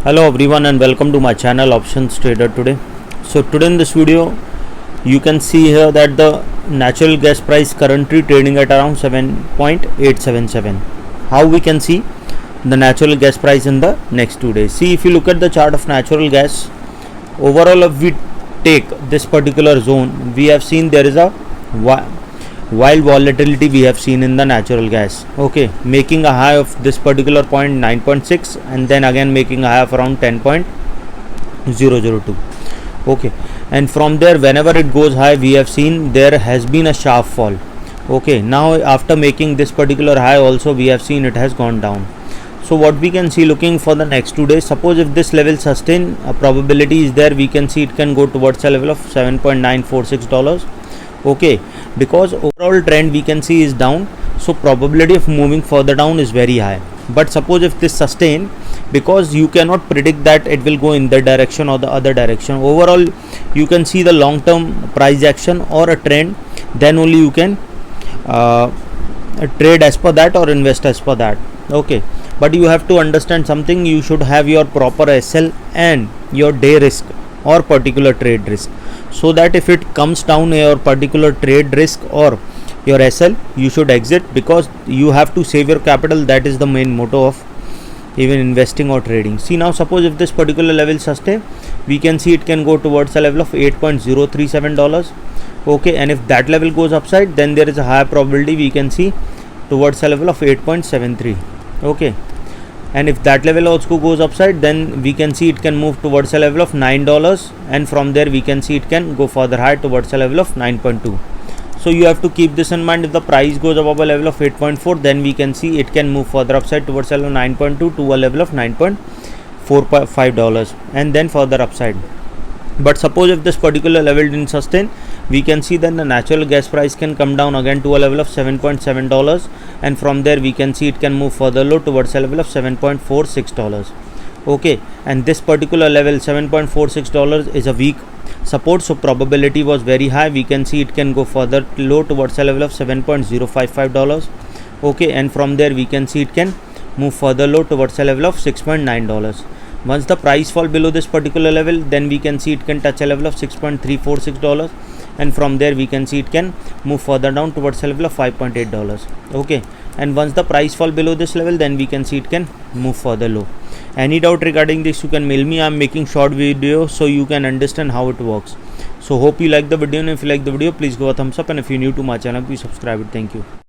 Hello everyone and welcome to my channel Options Trader today. So today in this video you can see here that the natural gas price currently trading at around 7.877. How we can see the natural gas price in the next 2 days. See, if you look at the chart of natural gas, overall if we take this particular zone, we have seen there is a wild volatility we have seen in the natural gas, okay, making a high of this particular point 9.6 and then again making a high of around 10.002, okay, and from there whenever it goes high we have seen there has been a sharp fall, okay. Now after making this particular high also we have seen it has gone down. So what we can see looking for the next 2 days, suppose if this level sustain, a probability is there we can see it can go towards a level of $7.946, okay, because overall trend we can see is down, so probability of moving further down is very high. But suppose if this sustain, because you cannot predict that it will go in the direction or the other direction, overall you can see the long term price action or a trend, then only you can trade as per that or invest as per that, okay. But you have to understand something, you should have your proper SL and your day risk or particular trade risk, so that if it comes down your particular trade risk or your SL, you should exit, because you have to save your capital. That is the main motto of even investing or trading. See, now suppose if this particular level sustain, we can see it can go towards a level of $8.037, okay, and if that level goes upside, then there is a higher probability we can see towards a level of 8.73, okay. And if that level also goes upside, then we can see it can move towards a level of $9, and from there we can see it can go further high towards a level of 9.2. So you have to keep this in mind. If the price goes above a level of 8.4, then we can see it can move further upside towards a level of 9.2 to a level of $9.45 and then further upside. But suppose if this particular level didn't sustain, we can see then the natural gas price can come down again to a level of $7.7, and from there we can see it can move further low towards a level of $7.46, okay. And this particular level $7.46 is a weak support, so probability was very high. We can see it can go further low towards a level of $7.055, okay, and from there we can see it can move further low towards a level of $6.9. Once the price fall below this particular level, then we can see it can touch a level of $6.346, and from there we can see it can move further down towards a level of $5.8, okay. And once the price fall below this level, then we can see it can move further low. Any doubt regarding this, you can mail me. I am making short videos so you can understand how it works. So hope you like the video, and if you like the video, please give a thumbs up, and if you're new to my channel, please subscribe it. Thank you.